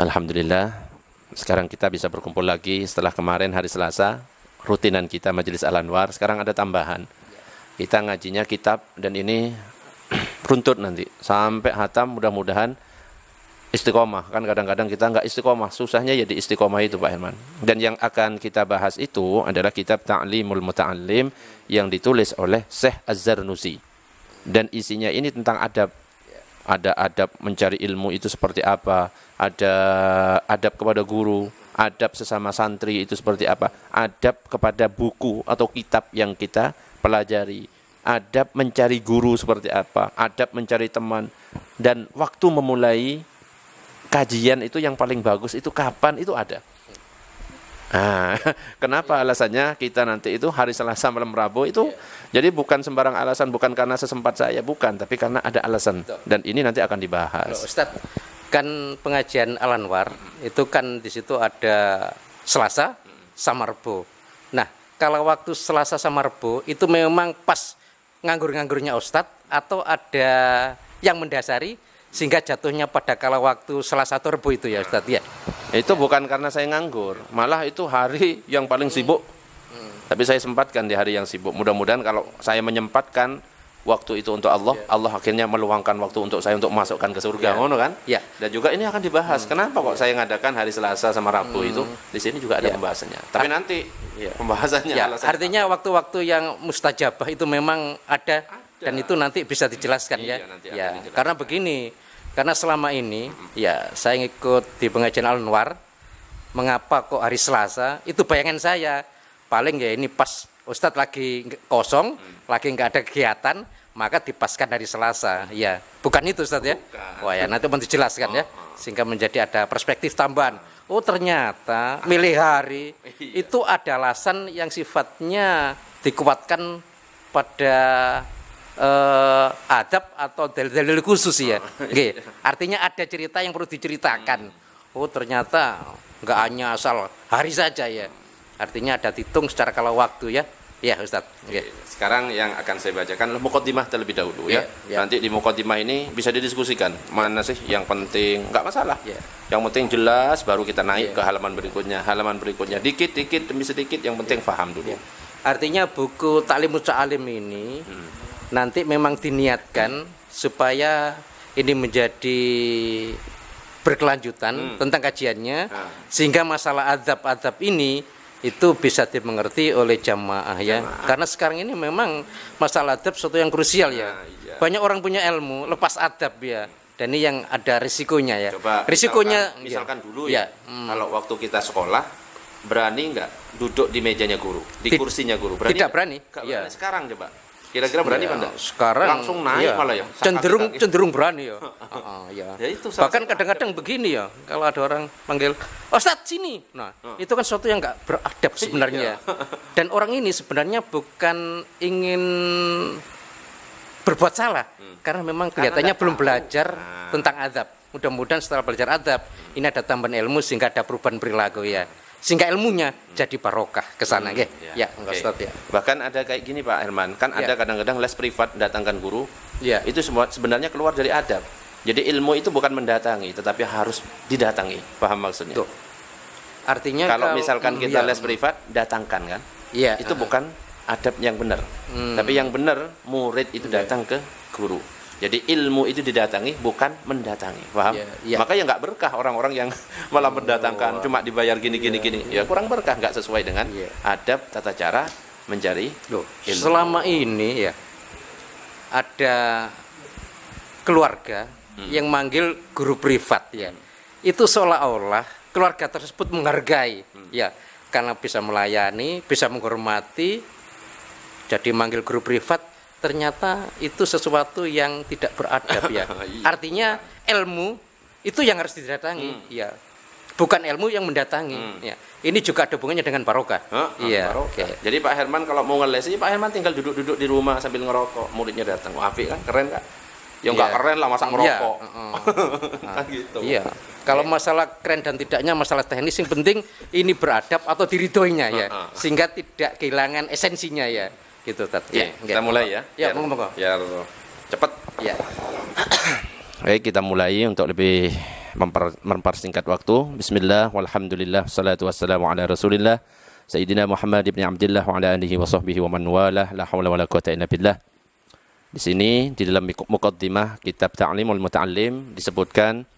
Alhamdulillah, sekarang kita bisa berkumpul lagi setelah kemarin hari Selasa, rutinan kita Majelis Al-Anwar, sekarang ada tambahan. Kita ngajinya kitab dan ini runtut nanti, sampai hatam mudah-mudahan istiqomah. Kan kadang-kadang kita nggak istiqomah, susahnya ya di istiqomah itu Pak Herman. Dan yang akan kita bahas itu adalah kitab Ta'limul Muta'allim yang ditulis oleh Syekh Az-Zarnusi. Dan isinya ini tentang adab. Ada adab mencari ilmu itu seperti apa, ada adab kepada guru, adab sesama santri itu seperti apa, adab kepada buku atau kitab yang kita pelajari, adab mencari guru seperti apa, adab mencari teman, dan waktu memulai kajian itu yang paling bagus itu kapan, itu ada. Nah, kenapa alasannya kita nanti itu hari Selasa malam Rabu itu jadi bukan sembarang alasan, bukan karena sesempat saya, bukan, tapi karena ada alasan. Dan ini nanti akan dibahas. Ustadz, kan pengajian Al-Anwar itu kan di situ ada Selasa sama Rebo. Nah, kalau waktu Selasa sama Rebo itu memang pas nganggur-nganggurnya Ustadz atau ada yang mendasari sehingga jatuhnya pada kalau waktu Selasa atau Rebo itu ya Ustadz ya? Itu bukan karena saya nganggur, malah itu hari yang paling sibuk. Tapi saya sempatkan di hari yang sibuk. Mudah-mudahan kalau saya menyempatkan waktu itu untuk Allah, Allah akhirnya meluangkan waktu untuk saya untuk masukkan ke surga, ngono kan? Ya. Dan juga ini akan dibahas. Kenapa kok saya ngadakan hari Selasa sama Rabu itu? Di sini juga ada pembahasannya. Tapi nanti pembahasannya. Artinya waktu-waktu yang mustajabah itu memang ada. Dan itu nanti bisa dijelaskan ya. Karena begini, karena selama ini ya saya ngikut di pengajian Al-Anwar, mengapa kok hari Selasa? Itu bayangan saya. Paling ya ini pas Ustadz lagi kosong, lagi nggak ada kegiatan, maka dipaskan hari Selasa. Ya, bukan itu Ustadz ya. Wah ya nanti mau dijelaskan ya, sehingga menjadi ada perspektif tambahan. Oh ternyata milih hari itu ada alasan yang sifatnya dikuatkan pada adab atau dalil khusus ya. Artinya ada cerita yang perlu diceritakan. Oh ternyata nggak hanya asal hari saja ya. Artinya ada hitung secara kalau waktu ya. Ya Ustadz. Sekarang yang akan saya bacakan muqaddimah terlebih dahulu ya. Nanti di muqaddimah ini bisa didiskusikan mana sih yang penting, nggak masalah. Yang penting jelas baru kita naik ke halaman berikutnya, dikit-dikit demi sedikit, yang penting paham dulu. Artinya buku Ta'limul Muta'allim ini nanti memang diniatkan supaya ini menjadi berkelanjutan tentang kajiannya, sehingga masalah adab-adab ini itu bisa dimengerti oleh jamaah ya. Karena sekarang ini memang masalah adab sesuatu yang krusial ya. Banyak orang punya ilmu lepas adab ya. Dan ini yang ada risikonya ya. Coba risikonya misalkan dulu ya. Kalau waktu kita sekolah berani nggak duduk di mejanya guru, di kursinya guru? Berani? Tidak berani. Ya. Sekarang coba. Kira-kira berani apa enggak? Sekarang langsung naik malah ya. Cenderung berani ya. Ya itu bahkan kadang-kadang begini ya, kalau ada orang panggil Ustadz sini. Nah, itu kan sesuatu yang enggak beradab sebenarnya. Dan orang ini sebenarnya bukan ingin berbuat salah, karena memang kelihatannya belum belajar tentang adab. Mudah-mudahan setelah belajar adab, ini ada tambahan ilmu sehingga ada perubahan perilaku ya. Sehingga ilmunya jadi barokah ke sana Ustaz ya. Bahkan ada kayak gini Pak Herman, kan ada kadang-kadang les privat datangkan guru. Itu semua sebenarnya keluar dari adab. Jadi ilmu itu bukan mendatangi, tetapi harus didatangi. Paham maksudnya? Tuh. Artinya kalau misalkan kita les privat datangkan kan? Itu bukan adab yang benar. Tapi yang benar murid itu datang ke guru. Jadi ilmu itu didatangi bukan mendatangi, paham? Maka ya nggak berkah orang-orang yang malah mendatangkan cuma dibayar gini. Ya kurang berkah, nggak sesuai dengan adab tata cara mencari ilmu. Selama ini ya ada keluarga yang manggil guru privat ya. Itu seolah-olah keluarga tersebut menghargai ya, karena bisa melayani, bisa menghormati. Jadi manggil guru privat ternyata itu sesuatu yang tidak beradab ya. Artinya ilmu itu yang harus didatangi ya. Bukan ilmu yang mendatangi ya. Ini juga ada hubungannya dengan barokah. Jadi Pak Herman kalau mau ngeles, Pak Herman tinggal duduk-duduk di rumah sambil ngerokok, muridnya datang. Wah, apik kan, keren kan? Ya nggak keren lah masa ngerokok. Kan gitu. Iya. Kalau masalah keren dan tidaknya masalah teknis, yang penting ini beradab atau diridhoinya ya. Sehingga tidak kehilangan esensinya ya. Gitu tadi. Kita mulai ya. Monggo. Biar cepat. Ya. Baik, kita mulai untuk lebih mempersingkat waktu. Bismillah, walhamdulillah, salatu wassalamu ala rasulillah Sayyidina Muhammad ibn Abdullah wa ala alihi wa sahbihi wa man walah, la hawla wa la quwata illa billah. Di sini di dalam muqaddimah kitab Ta'limul Muta'allim disebutkan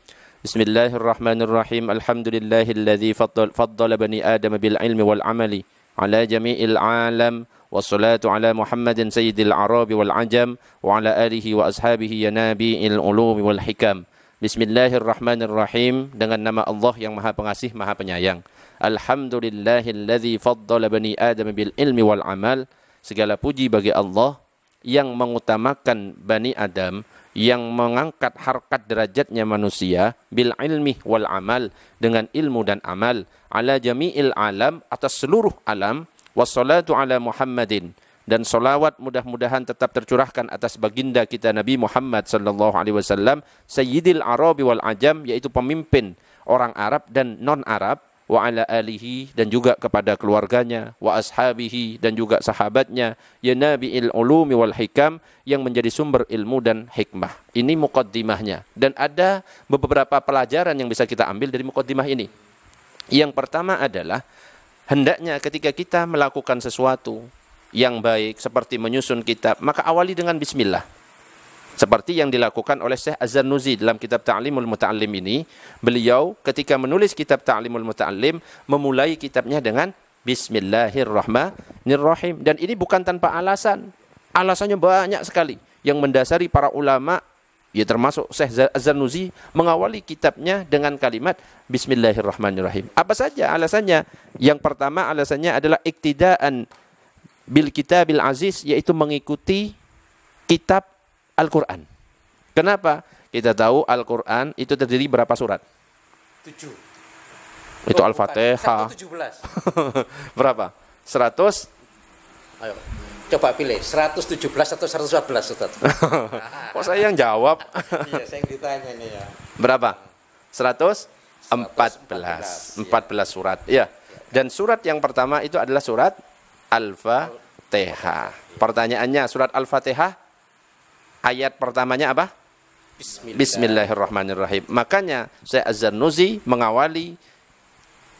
Bismillahirrahmanirrahim. Alhamdulillahilladzi faddala bani Adam bil ilmi wal amali ala jami'il alam. Wassalatu ala Muhammadin sayyidil arabi wal ajam wa ala alihi wa ashabihi ya nabi'il ulumi wal hikam. Bismillahirrahmanirrahim. Dengan nama Allah yang Maha Pengasih, Maha Penyayang. Alhamdulillahilladzi faddala bani Adam bil ilmi wal amal. Segala puji bagi Allah yang mengutamakan Bani Adam, yang mengangkat harkat derajatnya manusia bil ilmi wal amal, dengan ilmu dan amal, ala jami'il alam, atas seluruh alam. Wassalatu ala Muhammadin, dan solawat mudah-mudahan tetap tercurahkan atas baginda kita Nabi Muhammad sallallahu alaihi wasallam, sayyidil arabi wal ajam, yaitu pemimpin orang Arab dan non-Arab, wa ala alihi, dan juga kepada keluarganya, wa ashabihi, dan juga sahabatnya, ya nabi'il ulumi wal hikam, yang menjadi sumber ilmu dan hikmah. Ini muqaddimahnya, dan ada beberapa pelajaran yang bisa kita ambil dari muqaddimah ini. Yang pertama adalah hendaknya ketika kita melakukan sesuatu yang baik seperti menyusun kitab, maka awali dengan bismillah. Seperti yang dilakukan oleh Syekh Az-Zarnuzi dalam kitab Ta'limul Muta'allim ini. Beliau ketika menulis kitab Ta'limul Muta'allim memulai kitabnya dengan Bismillahirrahmanirrahim. Dan ini bukan tanpa alasan. Alasannya banyak sekali yang mendasari para ulama, ya termasuk Syekh Az-Zarnuzi, mengawali kitabnya dengan kalimat Bismillahirrahmanirrahim. Apa saja alasannya? Yang pertama alasannya adalah iktidaan bil kitabil aziz, yaitu mengikuti kitab Al-Quran. Kenapa? Kita tahu Al-Quran itu terdiri berapa surat? 7. Itu Al-Fatihah. 117. Berapa? 100? Ayo. Coba pilih 117 atau 114, Ustaz. Kok saya yang jawab? Iya, saya yang ditanya nih ya. Berapa? 114 surat. Ya. Dan surat yang pertama itu adalah surat Al-Fatihah. Pertanyaannya, surat Al-Fatihah ayat pertamanya apa? Bismillahirrahmanirrahim. Makanya Syekh Az-Zarnuzi mengawali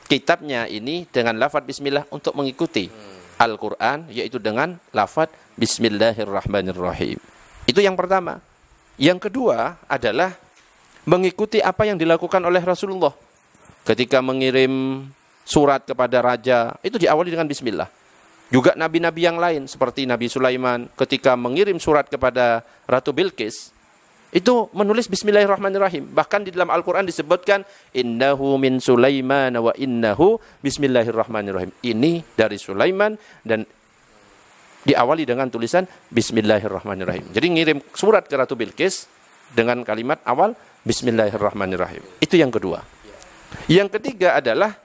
kitabnya ini dengan lafaz bismillah untuk mengikuti Al-Quran, yaitu dengan lafaz Bismillahirrahmanirrahim. Itu yang pertama. Yang kedua adalah mengikuti apa yang dilakukan oleh Rasulullah. Ketika mengirim surat kepada raja, itu diawali dengan bismillah. Juga nabi-nabi yang lain seperti Nabi Sulaiman ketika mengirim surat kepada Ratu Bilqis, itu menulis Bismillahirrahmanirrahim. Bahkan di dalam Al-Quran disebutkan innahu min Sulaiman wa innahu Bismillahirrahmanirrahim. Ini dari Sulaiman dan diawali dengan tulisan Bismillahirrahmanirrahim. Jadi ngirim surat ke Ratu Bilqis dengan kalimat awal Bismillahirrahmanirrahim. Itu yang kedua. Yang ketiga adalah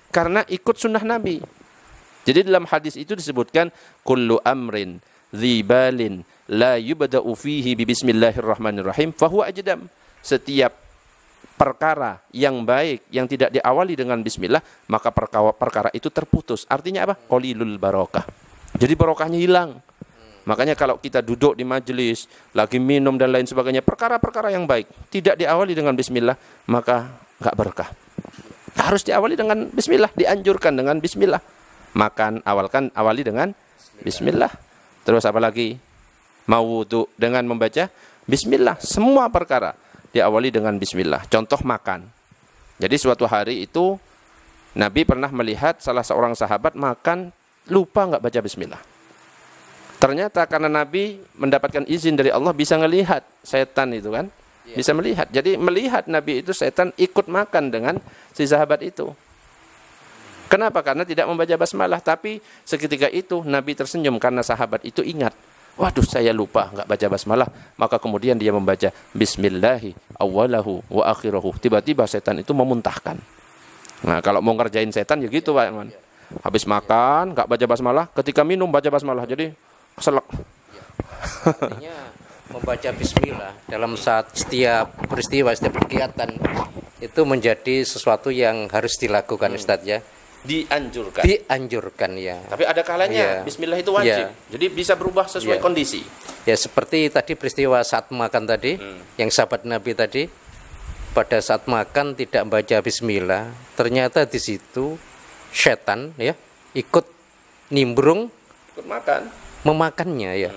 karena ikut sunnah Nabi. Jadi dalam hadis itu disebutkan kullu amrin dzibalin la yubda'u fihi bi bismillahirrahmanirrahim fahuwa ajdam. Setiap perkara yang baik yang tidak diawali dengan bismillah, maka perkara itu terputus. Artinya apa? Qalilul barakah. Jadi barokahnya hilang. Makanya kalau kita duduk di majelis, lagi minum dan lain sebagainya, perkara-perkara yang baik tidak diawali dengan bismillah, maka enggak berkah. Harus diawali dengan bismillah, dianjurkan dengan bismillah. Makan awali dengan bismillah. Terus apa lagi? Mau wudu dengan membaca bismillah. Semua perkara diawali dengan bismillah. Contoh makan. Jadi suatu hari itu Nabi pernah melihat salah seorang sahabat makan lupa enggak baca bismillah. Ternyata karena Nabi mendapatkan izin dari Allah bisa melihat setan itu kan. Bisa melihat. Jadi melihat Nabi itu setan ikut makan dengan si sahabat itu. Kenapa? Karena tidak membaca basmalah. Tapi seketika itu Nabi tersenyum karena sahabat itu ingat. Waduh, saya lupa enggak baca basmalah. Maka kemudian dia membaca Bismillahi awwalahu wa akhirahu. Tiba-tiba setan itu memuntahkan. Nah, kalau mau ngerjain setan ya gitu, Pak. Habis makan enggak baca basmalah, ketika minum baca basmalah. Jadi keselak. Artinya membaca bismillah dalam setiap peristiwa, setiap kegiatan itu menjadi sesuatu yang harus dilakukan, Ustaz ya. Dianjurkan ya. Tapi ada kalanya bismillah itu wajib. Jadi bisa berubah sesuai kondisi. Ya seperti tadi peristiwa saat makan tadi, yang sahabat Nabi tadi, pada saat makan tidak baca bismillah, ternyata di situ setan ya ikut nimbrung Ikut makan. memakannya ya.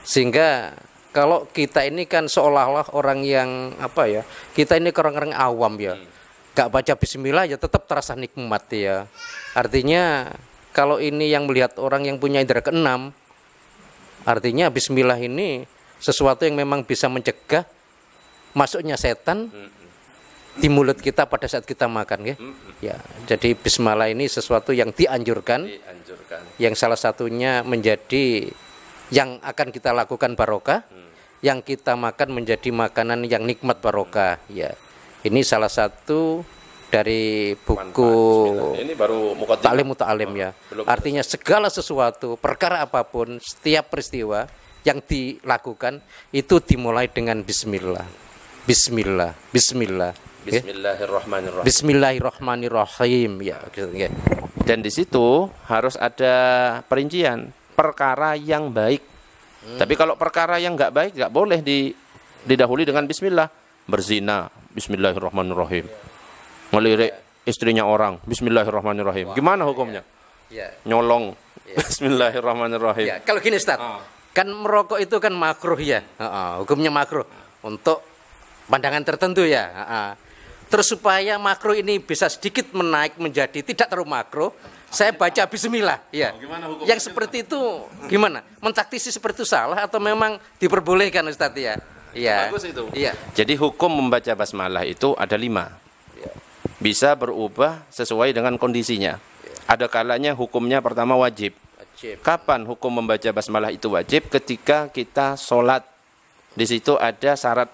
Sehingga kalau kita ini kan seolah-olah orang yang apa ya, kita ini orang-orang awam ya, gak baca bismillah ya tetap terasa nikmat ya. Artinya kalau ini yang melihat orang yang punya indera keenam, artinya bismillah ini sesuatu yang memang bisa mencegah masuknya setan di mulut kita pada saat kita makan ya. Ya, jadi bismillah ini sesuatu yang dianjurkan, yang salah satunya menjadi yang akan kita lakukan barokah, yang kita makan menjadi makanan yang nikmat barokah ya. Ini salah satu dari buku ini baru Ta'lim Muta'alim ya. Artinya segala sesuatu, perkara apapun, setiap peristiwa yang dilakukan itu dimulai dengan bismillah. Bismillah, bismillah. Bismillahirrahmanirrahim. Bismillahirrahmanirrahim ya. Dan di situ harus ada perincian perkara yang baik. Tapi kalau perkara yang nggak baik nggak boleh didahului dengan bismillah. Berzina, bismillahirrahmanirrahim. Ngelirik istrinya orang, bismillahirrahmanirrahim. Gimana hukumnya? Nyolong, bismillahirrahmanirrahim. Ya, kalau gini Ustaz, kan merokok itu kan makruh ya. Hukumnya makruh untuk pandangan tertentu ya. Terus supaya makruh ini bisa sedikit menaik menjadi tidak terlalu makruh, saya baca bismillah ya. Yang seperti itu gimana? Mentaktisi seperti itu salah atau memang diperbolehkan Ustaz ya? Iya. Bagus itu. Iya. Jadi hukum membaca basmalah itu ada 5. Bisa berubah sesuai dengan kondisinya. Ada kalanya hukumnya pertama wajib. Kapan hukum membaca basmalah itu wajib? Ketika kita sholat. Di situ ada syarat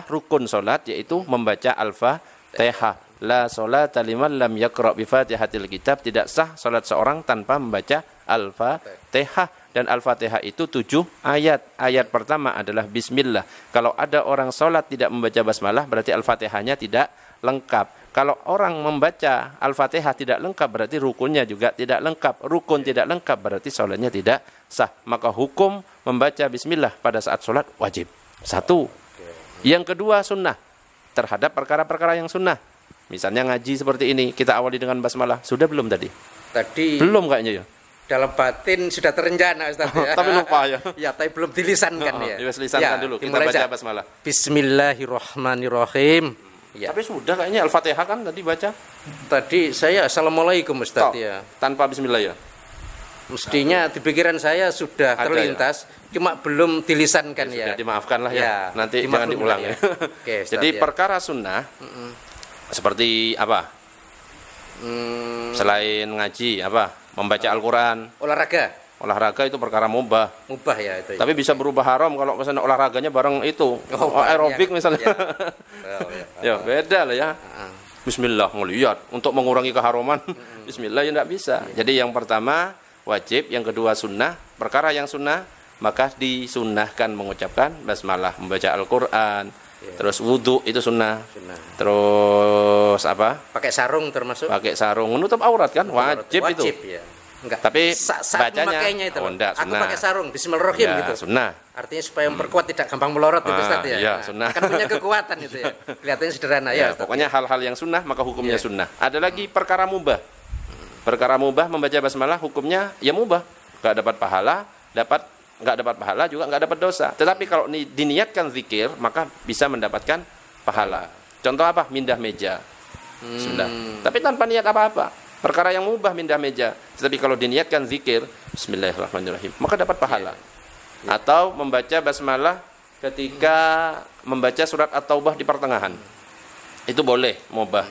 rukun sholat, yaitu membaca al-fatihah. La sholata liman lam yaqra' bi fatihatil kitab. Tidak sah sholat seorang tanpa membaca al-fatihah. Dan al-fatihah itu 7 ayat. Ayat pertama adalah bismillah. Kalau ada orang sholat tidak membaca basmalah, berarti al-fatihahnya tidak lengkap. Kalau orang membaca al-fatihah tidak lengkap, berarti rukunnya juga tidak lengkap. Rukun tidak lengkap, berarti sholatnya tidak sah. Maka hukum membaca bismillah pada saat sholat wajib. 1. Yang kedua sunnah, terhadap perkara-perkara yang sunnah. Misalnya ngaji seperti ini, kita awali dengan basmalah. Sudah belum tadi? Tadi belum kayaknya ya. Dalam batin sudah terencana Ustaz ya. Tapi lupa ya. Ya, tapi belum dilisankan ya. Lisankan dulu, kita baca basmalah. Bismillahirrahmanirrahim. Ya. Tapi sudah kayaknya al-fatihah kan tadi baca. Tadi saya assalamualaikum Ustaz ya. Tanpa bismillah ya. Mestinya di pikiran saya sudah ada terlintas, cuma belum dilisankan ya. Sudah dimaafkanlah ya. Nanti jangan diulang ya. Oke, Ustaz, jadi perkara sunnah seperti apa? Selain ngaji membaca Al-Quran. Olahraga itu perkara mubah. Mubah ya itu. Tapi bisa berubah haram kalau misalnya olahraganya bareng itu aerobik misalnya. Ya beda lah ya. Bismillah ngelihat untuk mengurangi keharuman. Bismillah ya tidak bisa. Jadi yang pertama wajib, yang kedua sunnah. Perkara yang sunnah maka disunnahkan mengucapkan basmalah, membaca Al-Quran. Terus wudhu itu sunnah. Terus Pakai sarung termasuk. Pakai sarung menutup aurat kan wajib itu. Ya. Enggak. Tapi bacanya itu enggak sunnah. Aku pakai sarung ya, bismillahirrahmanirrahim gitu. Sunnah. Artinya supaya memperkuat tidak gampang melorot itu Ustaz ya. Iya, sunnah. Kan punya kekuatan itu ya. Kelihatannya sederhana ya. Pokoknya hal-hal yang sunnah maka hukumnya sunnah. Ada lagi perkara mubah. Perkara mubah membaca basmalah hukumnya ya mubah. Enggak dapat pahala, enggak dapat pahala juga enggak dapat dosa. Tetapi kalau diniatkan zikir maka bisa mendapatkan pahala. Contoh mindah meja. Sudah. Tapi tanpa niat apa-apa. Perkara yang mubah mindah meja. Tetapi kalau diniatkan zikir, bismillahirrahmanirrahim, maka dapat pahala. Atau membaca basmalah ketika membaca surat At-Taubah di pertengahan. Itu boleh, mubah.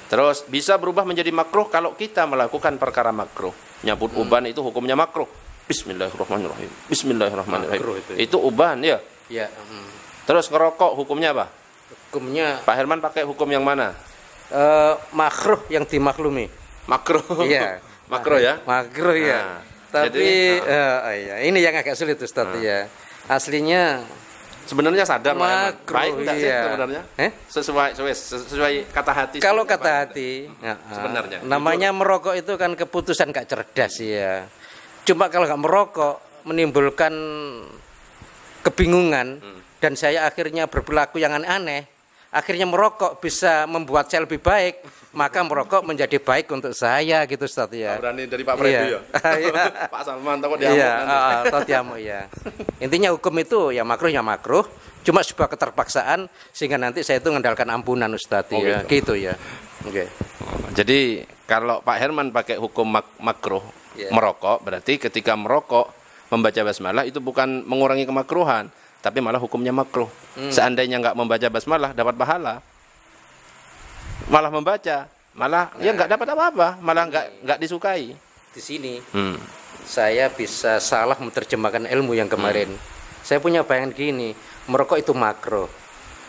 Terus bisa berubah menjadi makruh kalau kita melakukan perkara makruh. Nyabut uban itu hukumnya makruh. Bismillahirrahmanirrahim. Bismillahirrahmanirrahim. Itu uban ya. Terus ngerokok hukumnya apa? Hukumnya Pak Herman pakai hukum yang mana? Makruh yang dimaklumi. Makruh. Iya. Makruh ya? Makruh ya. Tapi ini yang agak sulit Ustaz ya. Aslinya sebenarnya sadar makruh, baik enggak sih sebenarnya? Sesuai kata hati. Kalau kata hati, sebenarnya. Namanya merokok itu kan keputusan gak cerdas ya. Cuma kalau gak merokok menimbulkan kebingungan dan saya akhirnya berperilaku yang aneh-aneh. akhirnya merokok bisa membuat saya lebih baik, maka merokok menjadi baik untuk saya gitu Ustaz ya. Berani dari Pak Fredo ya. Iya. Pak Salman takut diamuk Iya, nanti. atau diamuk ya. Intinya hukum itu ya makruh, cuma sebuah keterpaksaan sehingga nanti saya itu mengandalkan ampunan Ustaz ya. Gitu ya. Oke. Jadi kalau Pak Herman pakai hukum makruh merokok, berarti ketika merokok membaca basmalah itu bukan mengurangi kemakruhan, tapi malah hukumnya makruh. Seandainya nggak membaca basmalah dapat pahala, malah membaca, malah ya nggak dapat apa-apa, malah nggak disukai. Di sini saya bisa salah menerjemahkan ilmu yang kemarin. Saya punya bayangan gini, merokok itu makruh.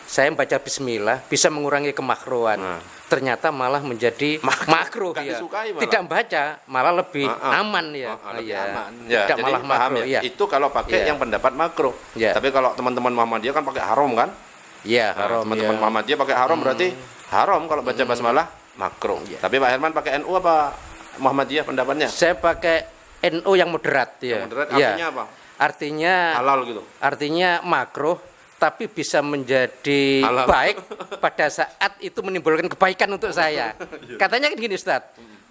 Saya membaca bismillah bisa mengurangi kemakruhan. Ternyata malah menjadi makruh ya. Tidak membaca malah lebih aman ya. Aman. Ya, tidak jadi malah makruh ya. Itu kalau pakai yang pendapat makruh. Ya. Tapi kalau teman-teman Muhammadiyah kan pakai haram kan? Iya, haram. Teman-teman Muhammadiyah pakai haram berarti haram kalau baca basmalah makruh. Tapi Pak Herman pakai NU apa Muhammadiyah pendapatnya? Saya pakai NU yang moderat ya. Yang moderat artinya apa? Artinya halal gitu. Artinya makruh tapi bisa menjadi halal. Baik pada saat itu menimbulkan kebaikan untuk saya. Katanya kan gini Ustaz,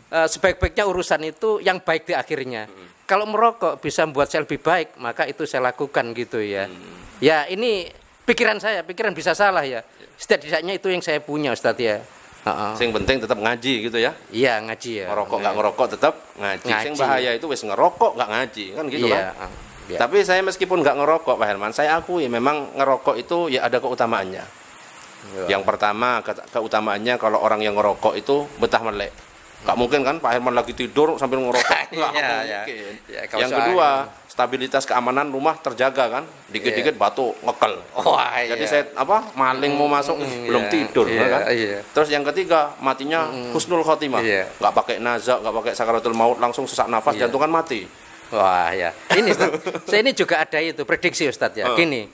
sebaik-baiknya urusan itu yang baik di akhirnya. Kalau merokok bisa membuat saya lebih baik, maka itu saya lakukan gitu ya. Ya ini pikiran saya, pikiran bisa salah ya. Setidaknya itu yang saya punya Ustaz ya. Yang penting tetap ngaji gitu ya. Iya ngaji ya. Ngerokok nggak ngerokok tetap ngaji. Yang bahaya itu wis ngerokok nggak ngaji kan gitu kan. Ya. Tapi saya meskipun nggak ngerokok Pak Herman, saya akui memang ngerokok itu ya ada keutamaannya. Yang pertama keutamaannya kalau orang yang ngerokok itu betah melek. Nggak mungkin kan Pak Herman lagi tidur sambil ngerokok. Nggak mungkin. Yang kedua stabilitas keamanan rumah terjaga kan. Dikit-dikit batu ngekel. Jadi saya maling mau masuk belum tidur kan. Terus yang ketiga matinya husnul khotimah. Nggak pakai nazak, nggak pakai sakaratul maut, langsung sesak nafas jantung kan mati. Wah ya, ini Ustaz, saya ini juga ada itu prediksi Ustaz ya. Gini,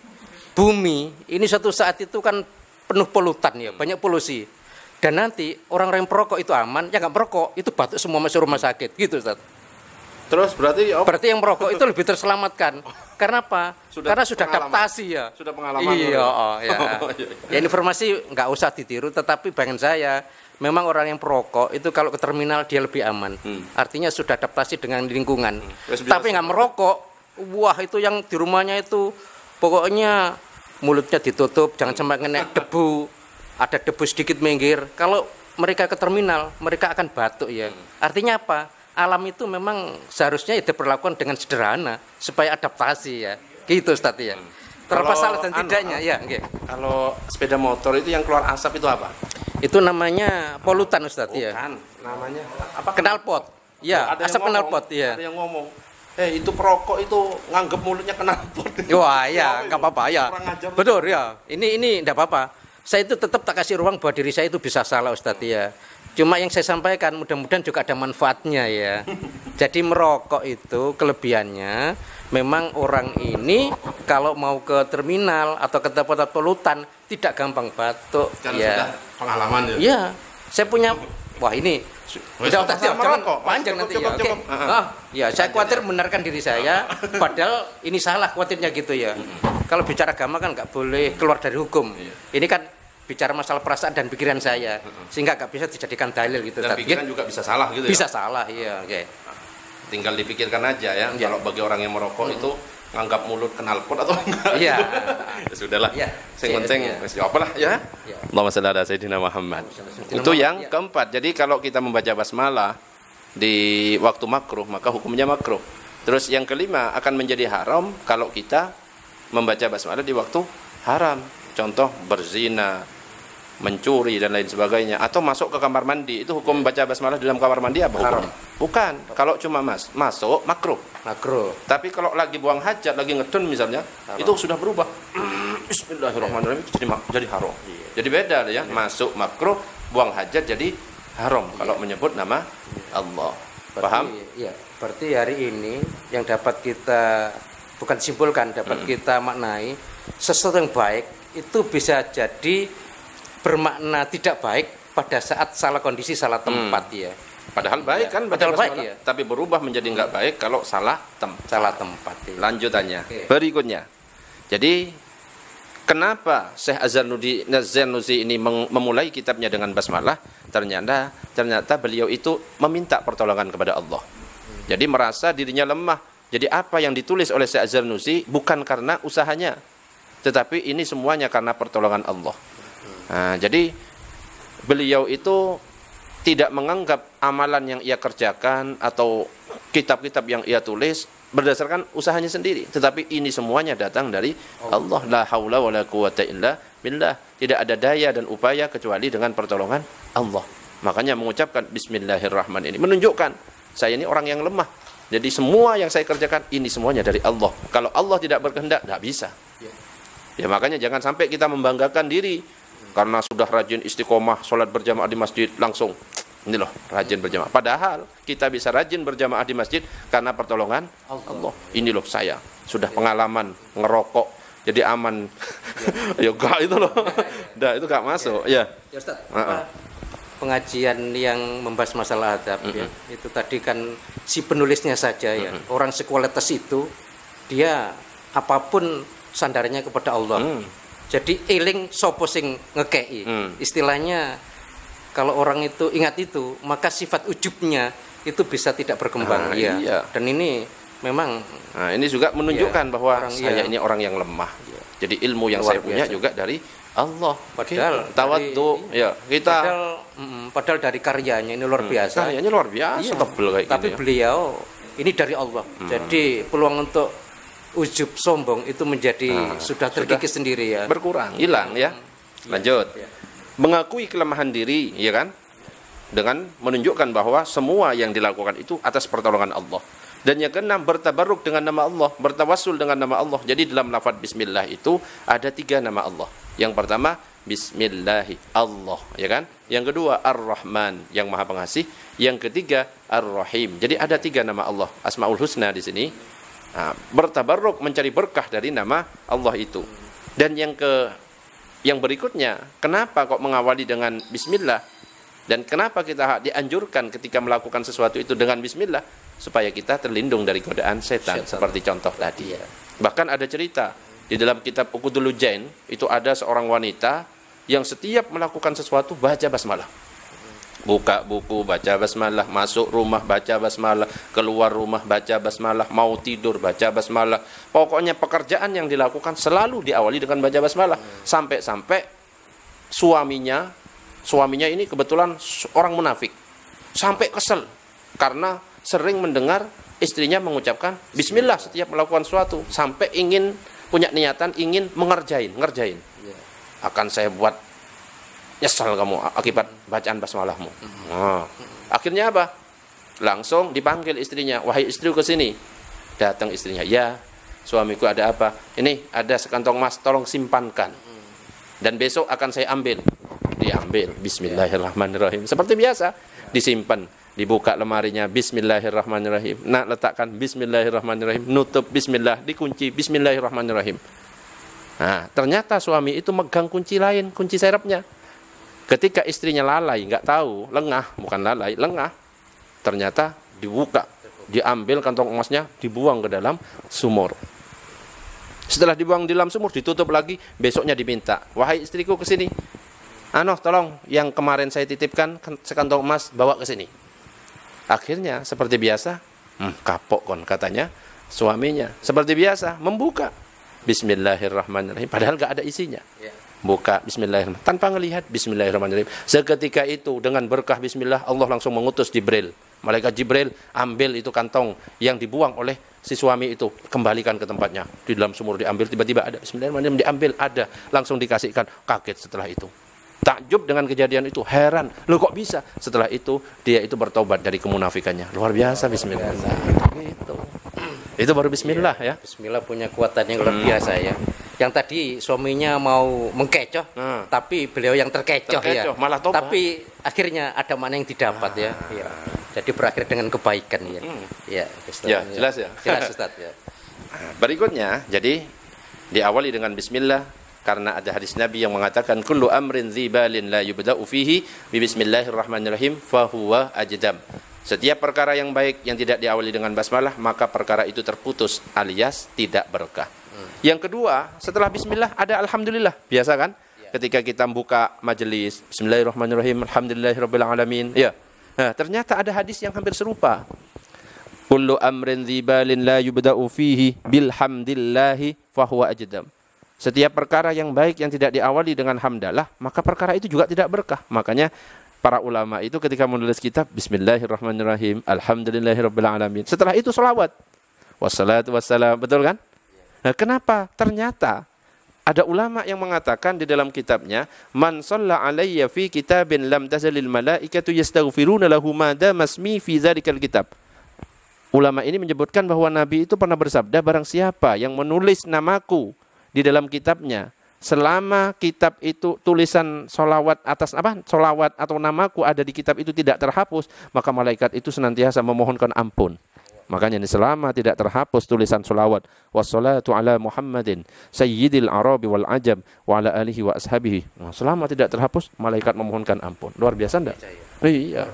bumi ini suatu saat itu kan penuh polutan ya, banyak polusi. Dan nanti orang-orang yang perokok itu aman, yang nggak perokok itu batuk semua masuk rumah sakit, gitu Ustaz. Terus berarti yang merokok itu lebih terselamatkan. Karena apa? Karena sudah adaptasi ya. Sudah pengalaman. Iya, ya informasi nggak usah ditiru, tetapi bayangan saya memang orang yang perokok itu kalau ke terminal dia lebih aman. Artinya sudah adaptasi dengan lingkungan. Tapi nggak merokok, wah itu yang di rumahnya itu pokoknya mulutnya ditutup, jangan sampai kena debu, ada debu sedikit minggir. Kalau mereka ke terminal, mereka akan batuk ya. Artinya apa? Alam itu memang seharusnya diperlakukan dengan sederhana supaya adaptasi ya. Gitu Ustaz ya. Terlepas salah dan tidaknya ya. Kalau sepeda motor itu yang keluar asap itu apa? Itu namanya polutan Ustaz ya. Bukan, namanya apa? Knalpot. Ya, asap knalpot ya. Ada yang ngomong, itu perokok itu nganggep mulutnya knalpot. Wah, ya, enggak apa-apa ya. Betul ya. Ini enggak apa-apa. Saya itu tetap tak kasih ruang bahwa diri saya itu bisa salah Ustaz ya. Cuma yang saya sampaikan mudah-mudahan juga ada manfaatnya ya. Jadi merokok itu kelebihannya memang orang ini kalau mau ke terminal atau ke tempat polutan tidak gampang batuk. Karena sudah pengalaman ya. Iya, saya punya. Wah ini sudah merokok panjang nanti ya. Oke. Ya saya khawatir membenarkan diri saya. Padahal ini salah khawatirnya gitu ya. Kalau bicara agama kan nggak boleh keluar dari hukum. Ini kan bicara masalah perasaan dan pikiran saya, sehingga nggak bisa dijadikan dalil gitu. Dan pikiran juga bisa salah gitu ya? Bisa salah, iya. Tinggal dipikirkan aja ya, kalau bagi orang yang merokok itu nganggap mulut knalpot atau enggak. Iya. Ya sudahlah, yang penting apalah ya. Allahumma shalli ala sayyidina Muhammad. Itu yang keempat. Jadi kalau kita membaca basmalah di waktu makruh, maka hukumnya makruh. Terus yang kelima akan menjadi haram kalau kita membaca basmalah di waktu haram. Contoh berzina, mencuri dan lain sebagainya, atau masuk ke kamar mandi. Itu hukum baca basmalah di dalam kamar mandi apa hukumnya? Bukan. Kalau cuma masuk makruh. Tapi kalau lagi buang hajat, lagi ngedon misalnya, itu sudah berubah. Bismillahirrahmanirrahim jadi haram. Jadi beda ya. Masuk makruh, buang hajat jadi haram kalau menyebut nama Allah. Paham? Iya. Berarti hari ini yang dapat kita bukan simpulkan, dapat kita maknai sesuatu yang baik itu bisa jadi bermakna tidak baik pada saat salah kondisi, salah tempat ya. Padahal baik kan, padahal baik ya. Tapi berubah menjadi nggak baik kalau salah tempat. Ya. Lanjutannya berikutnya. Jadi Kenapa Syekh Az-Zarnuji ini memulai kitabnya dengan basmalah? Ternyata beliau itu meminta pertolongan kepada Allah. Jadi merasa dirinya lemah. Jadi apa yang ditulis oleh Syekh Az-Zarnuji bukan karena usahanya, tetapi ini semuanya karena pertolongan Allah. Nah, jadi beliau itu tidak menganggap amalan yang ia kerjakan atau kitab-kitab yang ia tulis berdasarkan usahanya sendiri, tetapi ini semuanya datang dari Allah. La haula wala quwata illa billah. Tidak ada daya dan upaya kecuali dengan pertolongan Allah. Makanya mengucapkan bismillahirrahmanirrahim ini menunjukkan saya ini orang yang lemah. Jadi semua yang saya kerjakan ini semuanya dari Allah. Kalau Allah tidak berkehendak, tidak bisa. Ya makanya jangan sampai kita membanggakan diri karena sudah rajin istiqomah sholat berjamaah di masjid langsung. Ini loh, rajin berjamaah. Padahal kita bisa rajin berjamaah di masjid karena pertolongan Allah. Ini loh saya sudah pengalaman ngerokok jadi aman. Ya enggak itu loh. Dah itu enggak masuk. Ya. Ya Ustaz. Pengajian yang membahas masalah adab ya, itu tadi kan si penulisnya saja ya. Orang sekualitas itu dia apapun sandarannya kepada Allah. Jadi eling sopo sing ngekei. Istilahnya kalau orang itu ingat itu, maka sifat ujubnya itu bisa tidak berkembang. Iya. Dan ini memang ini juga menunjukkan bahwa saya ini orang yang lemah. Jadi ilmu yang saya punya juga dari Allah. Padahal tawaddu ya kita padahal dari karyanya ini luar biasa. Karyanya luar biasa, tebel kayak tapi gini. Beliau ini dari Allah. Jadi peluang untuk ujub sombong itu menjadi sudah terkikis sendiri ya. Berkurang, hilang ya. Lanjut. Mengakui kelemahan diri, ya kan? Dengan menunjukkan bahwa semua yang dilakukan itu atas pertolongan Allah. Dan yang keenam, bertabarruk dengan nama Allah, bertawassul dengan nama Allah. Jadi dalam lafaz bismillah itu ada 3 nama Allah. Yang pertama, bismillahi Allah, ya kan? Yang kedua, Ar-Rahman, yang Maha Pengasih. Yang ketiga, Ar-Rahim. Jadi ada 3 nama Allah, Asmaul Husna di sini. Nah, bertabarruk mencari berkah dari nama Allah itu. Dan yang berikutnya, kenapa kok mengawali dengan bismillah? Dan kenapa kita dianjurkan ketika melakukan sesuatu itu dengan bismillah? Supaya kita terlindung dari godaan setan. Seperti contoh tadi. Bahkan ada cerita di dalam kitab Uqudul Jain, itu ada seorang wanita yang setiap melakukan sesuatu baca basmalah. Buka buku baca basmalah, masuk rumah baca basmalah, keluar rumah baca basmalah, mau tidur baca basmalah. Pokoknya pekerjaan yang dilakukan selalu diawali dengan baca basmalah. Sampai-sampai suaminya ini kebetulan orang munafik. Sampai kesel karena sering mendengar istrinya mengucapkan bismillah setiap melakukan sesuatu, sampai ingin punya niatan ingin ngerjain. Akan saya buat nyesal kamu akibat bacaan basmalahmu. Akhirnya apa? Langsung dipanggil istrinya, wahai istriku kesini. Datang istrinya, ya suamiku ada apa? Ini ada sekantong emas, tolong simpankan. Dan besok akan saya ambil. Diambil, bismillahirrahmanirrahim. Seperti biasa, disimpan. Dibuka lemarinya, bismillahirrahmanirrahim. Nak letakkan bismillahirrahmanirrahim. Nutup bismillah, dikunci bismillahirrahmanirrahim. Nah, ternyata suami itu megang kunci lain, kunci serepnya. Ketika istrinya lalai, nggak tahu, lengah. Ternyata dibuka, diambil kantong emasnya, dibuang ke dalam sumur. Setelah dibuang di dalam sumur, ditutup lagi, besoknya diminta, wahai istriku kesini. Tolong yang kemarin saya titipkan sekantong emas bawa ke sini. Akhirnya seperti biasa, kapok kon katanya suaminya. Seperti biasa membuka bismillahirrahmanirrahim, padahal nggak ada isinya. Buka bismillahirrahmanirrahim tanpa ngelihat bismillahirrahmanirrahim. Seketika itu dengan berkah bismillah Allah langsung mengutus Jibril. Malaikat Jibril ambil itu kantong yang dibuang oleh si suami itu, kembalikan ke tempatnya. Di dalam sumur diambil, tiba-tiba ada bismillahirrahmanirrahim, diambil ada, langsung dikasihkan. Kaget setelah itu. Takjub dengan kejadian itu, heran, loh kok bisa? Setelah itu dia itu bertobat dari kemunafikannya. Luar biasa bismillah. Gitu. Itu baru bismillah ya. Bismillah punya kekuatan yang luar biasa ya. Yang tadi suaminya mau mengkecoh, tapi beliau yang terkecoh ya. Malah tobat. Tapi akhirnya ada mana yang didapat ya. Jadi berakhir dengan kebaikan ya. Ya, jelas ya. Jelas Ustaz ya. Berikutnya, jadi diawali dengan bismillah. Karena ada hadis Nabi yang mengatakan kullu amrin dzibalin la yubda'u fihi bi bismillahirrahmanirrahim fahuwa ajdam. Setiap perkara yang baik yang tidak diawali dengan basmalah, maka perkara itu terputus alias tidak berkah. Yang kedua, setelah bismillah ada alhamdulillah. Biasa kan? Ketika kita buka majelis, bismillahirrahmanirrahim, alhamdulillahirabbil alamin. Ya. Nah, ternyata ada hadis yang hampir serupa. Kullu amrin dzibalin la yubda'u fihi bilhamdillahi fahuwa ajdam. Setiap perkara yang baik yang tidak diawali dengan hamdalah, maka perkara itu juga tidak berkah. Makanya para ulama itu ketika menulis kitab bismillahirrahmanirrahim, alhamdulillahirabbil alamin. Setelah itu selawat. Wassalatu wassalam, betul kan? Nah, kenapa? Ternyata ada ulama yang mengatakan di dalam kitabnya, man shalla alayya fi kitabin lam tazalil malaikatu yastaghfiruna lahu ma dama ismi fi dzalikal kitab. Ulama ini menyebutkan bahwa Nabi itu pernah bersabda, barang siapa yang menulis namaku di dalam kitabnya, selama kitab itu tulisan solawat atas solawat atau namaku ada di kitab itu tidak terhapus, maka malaikat itu senantiasa memohonkan ampun. Makanya ini selama tidak terhapus tulisan solawat wassalatu ala Muhammadin sayyidil arabi wal ajam wa ala alihi wa ashabihi. Nah, selama tidak terhapus, malaikat memohonkan ampun. Luar biasa enggak? Iya.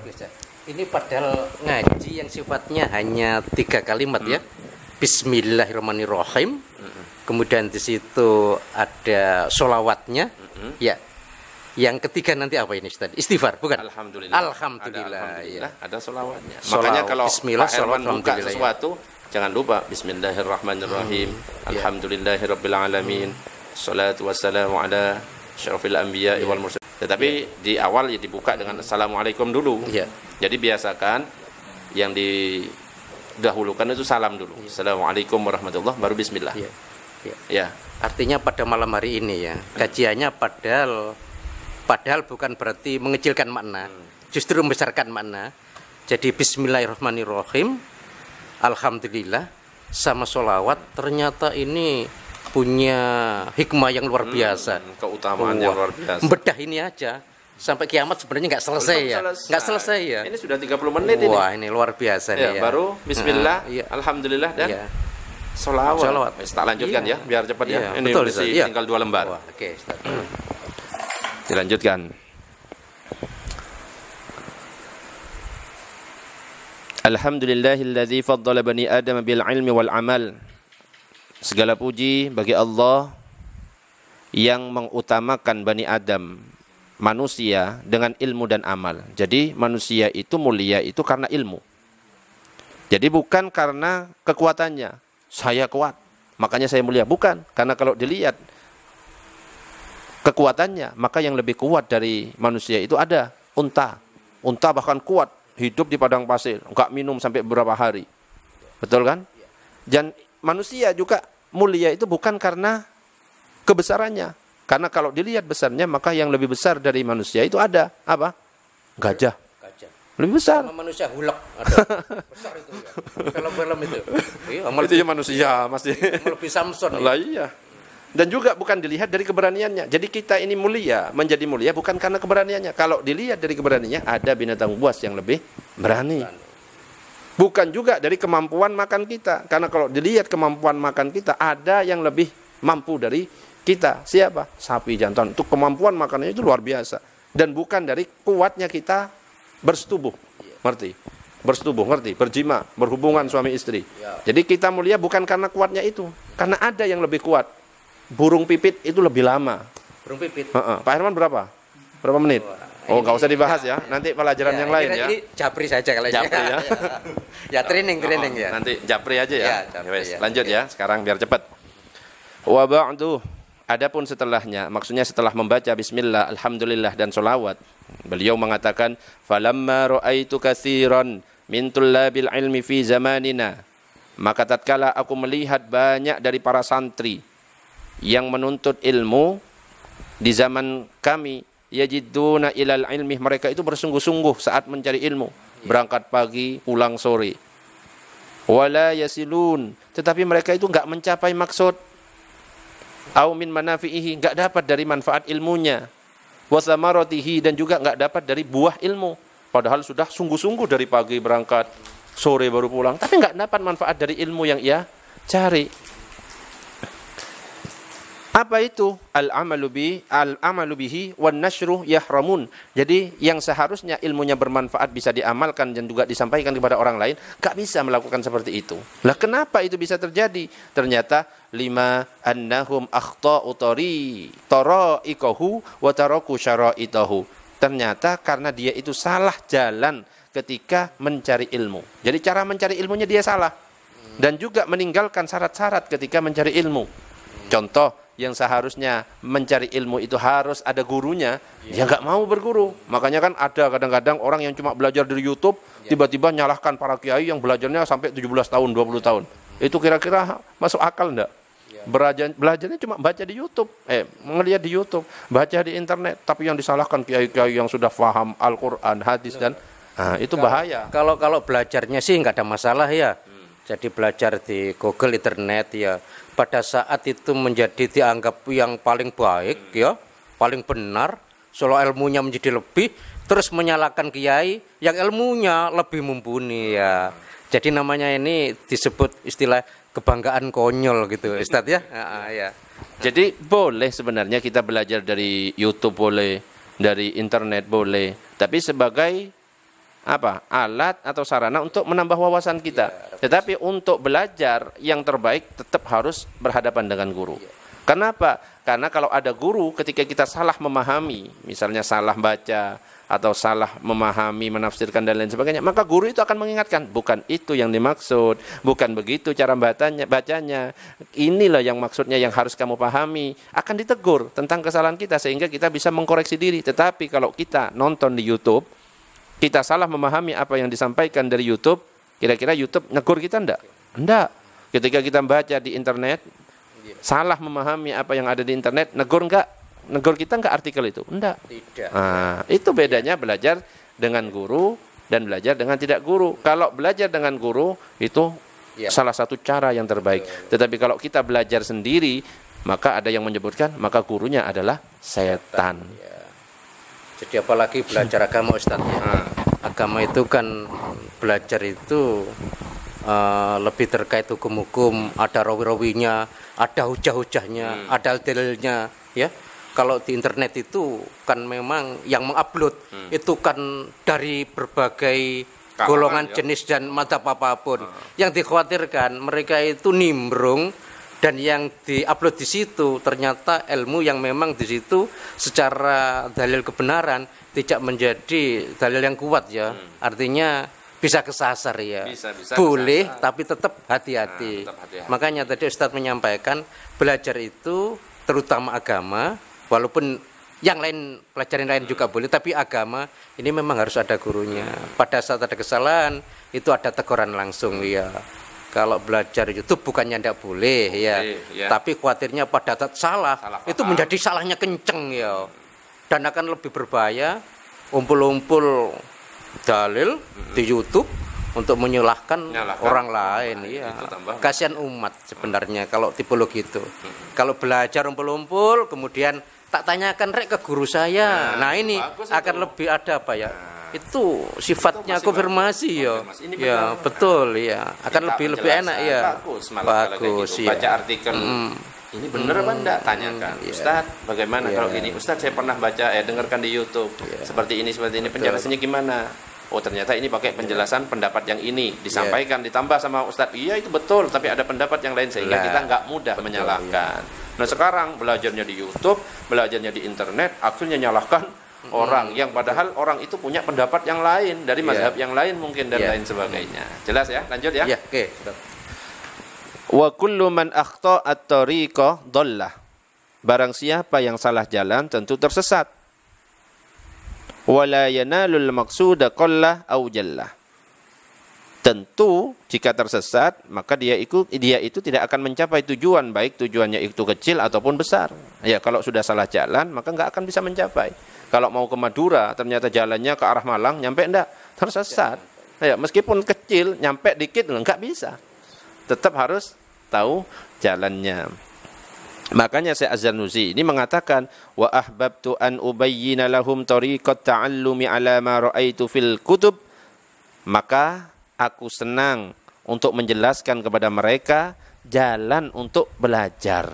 Ini padahal ngaji yang sifatnya hanya 3 kalimat ya. Bismillahirrahmanirrahim. Kemudian di situ ada solawatnya. Ya. Yang ketiga nanti apa ini Ustaz? Istighfar, bukan? Alhamdulillah. Alhamdulillah. Ada solawatnya. Makanya kalau Bismillah, Pak Herman buka sesuatu, jangan lupa Bismillahirrahmanirrahim. Alhamdulillahirabbil alamin. Shalatu wassalamu ala syarafil anbiya wal mursalin. Tetapi di awal ya dibuka dengan assalamualaikum dulu. Jadi biasakan yang didahulukan itu salam dulu. Assalamualaikum warahmatullahi baru bismillah. Ya. Artinya pada malam hari ini ya, kajiannya padahal bukan berarti mengecilkan makna, justru membesarkan makna. Jadi bismillahirrahmanirrahim, alhamdulillah, sama sholawat ternyata ini punya hikmah yang luar biasa, keutamaan yang luar biasa. Bedah ini aja sampai kiamat sebenarnya nggak selesai ya, nggak selesai ya. Ini sudah 30 menit ini. Wah, ini luar biasa nih ya. Baru bismillah, alhamdulillah dan sholawat. Tak lanjutkan ya, biar cepat ya. Ini betul, masih tinggal 2 lembar. Oke, dilanjutkan. Alhamdulillahilladzi faddala bani Adam bil ilmi wal amal. Segala puji bagi Allah yang mengutamakan Bani Adam, manusia, dengan ilmu dan amal. Jadi manusia itu mulia itu karena ilmu. Jadi bukan karena kekuatannya. Saya kuat, makanya saya mulia. Bukan, karena kalau dilihat kekuatannya, maka yang lebih kuat dari manusia itu ada unta. Unta bahkan kuat, hidup di padang pasir, enggak minum sampai beberapa hari. Betul kan? Dan manusia juga mulia itu bukan karena kebesarannya. Karena kalau dilihat besarnya, maka yang lebih besar dari manusia itu ada apa? Gajah. Lebih besar. Sama manusia hulak ada. Besar itu ya. Film-film itu. Iya, itu ya manusia masih. Lebih Samson. Lah iya. Dan juga bukan dilihat dari keberaniannya. Jadi kita ini mulia, menjadi mulia bukan karena keberaniannya. Kalau dilihat dari keberaniannya, ada binatang buas yang lebih berani. Bukan juga dari kemampuan makan kita. Karena kalau dilihat kemampuan makan kita, ada yang lebih mampu dari kita. Siapa? Sapi jantan. Itu kemampuan makanannya itu luar biasa. Dan bukan dari kuatnya kita bersetubuh. Ngerti? Bersetubuh, ngerti? Berjima, berhubungan suami istri. Jadi kita mulia bukan karena kuatnya itu. Karena ada yang lebih kuat. Burung pipit itu lebih lama. Burung pipit. Pak Herman berapa? Berapa menit? Oh, nggak usah dibahas ya. Nanti pelajaran yang lain ya. Ini japri saja kalau japri ya. Ya training ya. Nanti japri aja ya. Japri, ya. Lanjut ya. Sekarang biar cepat. Wa ba'du. Adapun setelahnya, maksudnya setelah membaca bismillah, alhamdulillah dan sholawat, beliau mengatakan, falamma ra'aitu katsiran min tullabil ilmi fi zamanina. Maka tatkala aku melihat banyak dari para santri yang menuntut ilmu di zaman kami, yajiduna ilal ilmi, mereka itu bersungguh-sungguh saat mencari ilmu, berangkat pagi pulang sore, wala yasilun, tetapi mereka itu enggak mencapai maksud, au min manafihi, enggak dapat dari manfaat ilmunya, wa thamaratihi, dan juga enggak dapat dari buah ilmu, padahal sudah sungguh-sungguh dari pagi berangkat, sore baru pulang, tapi enggak dapat manfaat dari ilmu yang ia cari. Apa itu? Al-amalu bihi wan nashru yahramun. Jadi yang seharusnya ilmunya bermanfaat bisa diamalkan dan juga disampaikan kepada orang lain, gak bisa melakukan seperti itu. Lah kenapa itu bisa terjadi? Ternyata lima annahum akhta'u tara'iqahu wa taraku syara'itahu. Ternyata karena dia itu salah jalan ketika mencari ilmu. Jadi cara mencari ilmunya dia salah. Dan juga meninggalkan syarat-syarat ketika mencari ilmu. Contoh, yang seharusnya mencari ilmu itu harus ada gurunya, ya nggak mau berguru. Makanya kan ada kadang-kadang orang yang cuma belajar dari YouTube, tiba-tiba nyalahkan para kiai yang belajarnya sampai 17 tahun, 20 tahun. Itu kira-kira masuk akal enggak? Belajarnya cuma baca di YouTube, melihat di YouTube, baca di internet, tapi yang disalahkan kiai-kiai yang sudah paham Al-Quran, hadis dan itu bahaya. Kalau belajarnya sih nggak ada masalah ya. Jadi belajar di Google, internet ya. Pada saat itu menjadi dianggap yang paling baik ya, paling benar, soal ilmunya menjadi lebih, terus menyalahkan kiai yang ilmunya lebih mumpuni ya. Jadi namanya ini disebut istilah kebanggaan konyol gitu, Ustadz ya. Ya. Jadi boleh sebenarnya kita belajar dari YouTube, boleh dari internet boleh, tapi sebagai alat atau sarana untuk menambah wawasan kita. Tetapi untuk belajar yang terbaik tetap harus berhadapan dengan guru. Kenapa? Karena kalau ada guru ketika kita salah memahami, misalnya salah baca atau salah memahami, menafsirkan dan lain sebagainya, maka guru itu akan mengingatkan, bukan itu yang dimaksud, bukan begitu cara bacanya, inilah yang maksudnya yang harus kamu pahami. Akan ditegur tentang kesalahan kita sehingga kita bisa mengkoreksi diri. Tetapi kalau kita nonton di YouTube, kita salah memahami apa yang disampaikan dari YouTube, kira-kira YouTube negur kita enggak? Enggak. Ketika kita baca di internet, salah memahami apa yang ada di internet, negur enggak? Negur kita enggak artikel itu? Enggak. Tidak. Itu bedanya belajar dengan guru dan belajar dengan tidak guru. Kalau belajar dengan guru, itu salah satu cara yang terbaik. Tetapi kalau kita belajar sendiri, maka ada yang menyebutkan, maka gurunya adalah setan. Jadi apalagi belajar agama, Ustadz ya. Agama itu kan belajar itu lebih terkait hukum-hukum, ada rawi-rawinya, ada hujah-hujahnya, ada dalilnya ya. Kalau di internet itu kan memang yang mengupload itu kan dari berbagai golongan jenis dan madzhab apapun. Yang dikhawatirkan mereka itu nimbrung, dan yang diupload di situ ternyata ilmu yang memang di situ secara dalil kebenaran tidak menjadi dalil yang kuat ya. Artinya bisa kesasar ya. Bisa boleh kesasar. Tapi tetap hati-hati. Makanya tadi Ustadz menyampaikan belajar itu terutama agama, walaupun yang lain pelajaran lain juga boleh, tapi agama ini memang harus ada gurunya. Pada saat ada kesalahan itu ada teguran langsung ya. Kalau belajar YouTube bukannya tidak boleh ya, tapi khawatirnya pada saat salah itu menjadi salahnya kenceng ya, dan akan lebih berbahaya umpul-umpul dalil di YouTube untuk menyalahkan orang lain ya. Kasihan umat sebenarnya kalau tipologi itu. Kalau belajar umpul-umpul kemudian tak tanyakan rek ke guru saya, nah ini akan lebih ada apa ya? Itu sifatnya itu konfirmasi ya. Ya, betul ya. Akan lebih enak ya. Bagus gitu. Ya. Baca artikel. Ini benar apa enggak? Tanyakan. Ustadz, bagaimana kalau gini? Ustadz, saya pernah baca dengarkan di YouTube. Seperti ini penjelasannya gimana? Oh, ternyata ini pakai penjelasan pendapat yang ini disampaikan ditambah sama Ustadz. Iya, itu betul, tapi ada pendapat yang lain sehingga kita enggak mudah menyalahkan. Nah, sekarang belajarnya di YouTube, belajarnya di internet, akhirnya nyalahkan orang yang padahal orang itu punya pendapat yang lain dari mazhab yang lain mungkin dan lain sebagainya. Jelas ya? Lanjut ya. Oke. Wa kullu man akhta'a at-tariqa dhallah. Barang siapa yang salah jalan tentu tersesat. Wala yanalul maqsuda qalla aw jalla. Tentu jika tersesat maka dia itu tidak akan mencapai tujuan, baik tujuannya itu kecil ataupun besar. Ya, kalau sudah salah jalan maka enggak akan bisa mencapai. Kalau mau ke Madura ternyata jalannya ke arah Malang, nyampe enggak? Tersesat. Ya, meskipun kecil, nyampe dikit enggak bisa. Tetap harus tahu jalannya. Makanya Syekh Az-Zarnuji ini mengatakan wa ahbabtu an ubayyina lahum tariqat ta'allumi ala ma ra'aitu fil kutub. Maka aku senang untuk menjelaskan kepada mereka jalan untuk belajar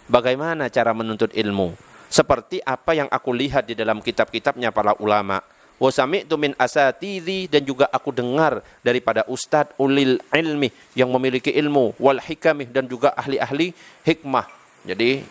bagaimana cara menuntut ilmu. Seperti apa yang aku lihat di dalam kitab-kitabnya para ulama. Wa sami'tu min asatizi, dan juga aku dengar daripada ustadz ulil ilmi yang memiliki ilmu, wal hikamih, dan juga ahli-ahli hikmah. Jadi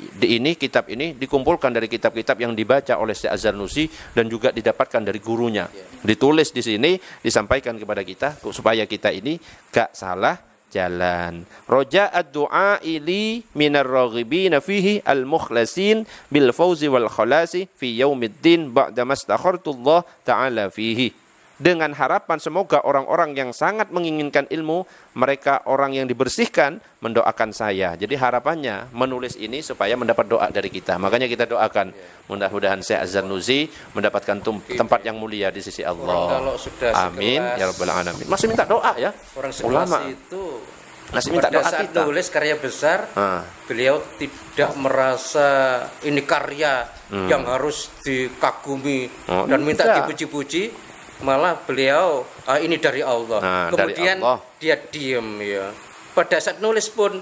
kitab ini dikumpulkan dari kitab-kitab yang dibaca oleh Syekh Az-Zarnusi dan juga didapatkan dari gurunya. Ditulis di sini, disampaikan kepada kita supaya kita ini gak salah jalan. Roja ad-du'a ili minar raghibina fihi al-mukhlasin bil fawzi wal khalasi fi yaumiddin ba'da mastakhartullah ta'ala fihi. Dengan harapan semoga orang-orang yang sangat menginginkan ilmu, mereka orang yang dibersihkan, mendoakan saya. Jadi harapannya menulis ini supaya mendapat doa dari kita. Makanya kita doakan mudah-mudahan Syekh Az-Zarnusi mendapatkan tempat yang mulia di sisi Allah. Kalau sudah amin ya rabbal alamin. Masih minta doa ya. Orang ulama itu masih minta doa saat kita. Nulis karya besar, beliau tidak merasa ini karya yang harus dikagumi dan minta dipuji-puji. Malah beliau ini dari Allah. Kemudian dari Allah. Dia diam ya. Pada saat nulis pun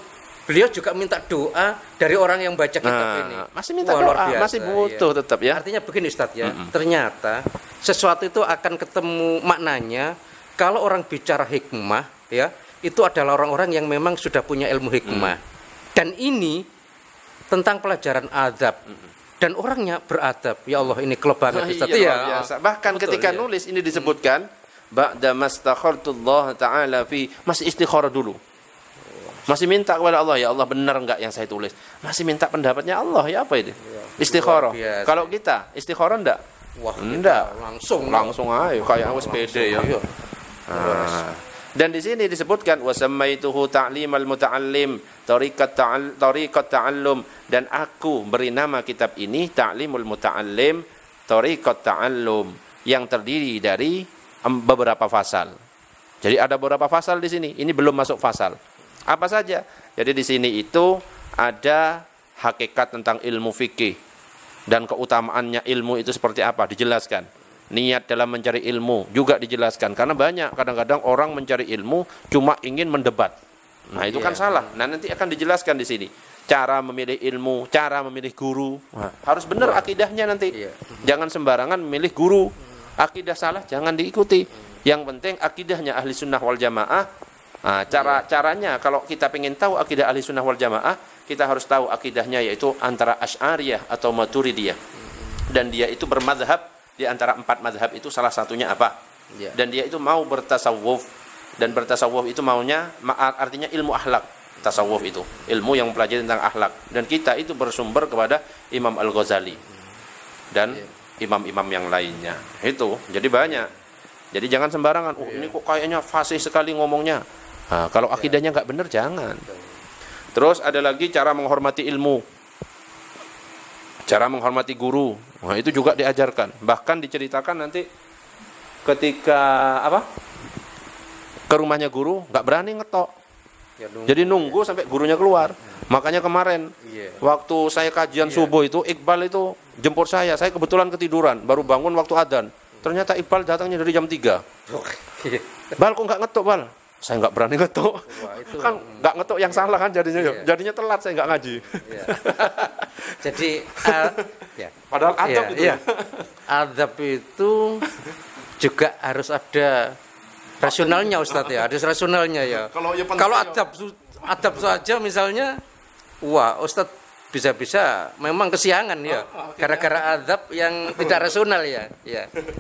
beliau juga minta doa dari orang yang baca kitab ini. Masih minta doa, biasa, masih butuh tetap ya. Artinya begini Ustadz ya. Ternyata sesuatu itu akan ketemu maknanya kalau orang bicara hikmah ya, itu adalah orang-orang yang memang sudah punya ilmu hikmah. Dan ini tentang pelajaran adab. Dan orangnya beradab. Ya Allah, ini klub banget Ustaz. Iya, biasa. Bahkan betul, ketika nulis ini disebutkan ba'da mastakhartullah ta'ala fi, masih istikharah dulu. Masih minta kepada Allah, ya Allah benar enggak yang saya tulis? Masih minta pendapatnya Allah, ya apa itu? Istikharah. Kalau kita istikharah enggak? Wah, enggak. Langsung ayo kayak wis pede ya. Dan di sini disebutkan wasammaituhu ta'limal muta'allim, tariqat ta'allum, dan aku beri nama kitab ini ta'limul muta'allim, tariqat ta'allum, yang terdiri dari beberapa fasal. Jadi ada beberapa fasal di sini. Ini belum masuk fasal. Apa saja? Jadi di sini itu ada hakikat tentang ilmu fikih dan keutamaannya ilmu itu seperti apa dijelaskan. Niat dalam mencari ilmu juga dijelaskan, karena banyak kadang-kadang orang mencari ilmu cuma ingin mendebat. Nah, itu kan salah. Nah, nanti akan dijelaskan di sini cara memilih ilmu, cara memilih guru. Harus benar akidahnya nanti. Jangan sembarangan memilih guru. Akidah salah jangan diikuti. Yang penting akidahnya ahli sunnah wal jamaah. Nah, caranya kalau kita ingin tahu akidah ahli sunnah wal jamaah, kita harus tahu akidahnya yaitu antara Asy'ariyah atau Maturidiyah. Dan dia itu bermadhab. Di antara 4 madhab itu salah satunya apa? Dan dia itu mau bertasawuf. Dan bertasawuf itu maunya artinya ilmu akhlak. Tasawuf itu ilmu yang mempelajari tentang akhlak. Dan kita itu bersumber kepada Imam Al-Ghazali dan imam-imam yang lainnya. Itu jadi banyak. Jadi jangan sembarangan. Ini kok kayaknya fasih sekali ngomongnya. Nah, kalau akidahnya nggak benar jangan. Terus ada lagi cara menghormati ilmu. Cara menghormati guru, nah, itu juga diajarkan. Bahkan diceritakan nanti ketika ke rumahnya guru nggak berani ngetok, jadi nunggu sampai gurunya keluar. Makanya kemarin waktu saya kajian subuh itu Iqbal itu jemput saya kebetulan ketiduran, baru bangun waktu adzan. Ternyata Iqbal datangnya dari jam 3. Bal, kok nggak ngetok, Bal? Saya nggak berani ngetok. Kan nggak ngetok yang salah kan jadinya. Jadinya telat, saya nggak ngaji. Jadi padahal adab itu. Adab itu juga harus ada rasionalnya Ustadz ya. Ada rasionalnya ya. Kalau adab saja misalnya, wah Ustadz bisa-bisa memang kesiangan ya. Gara-gara adab yang tidak rasional ya.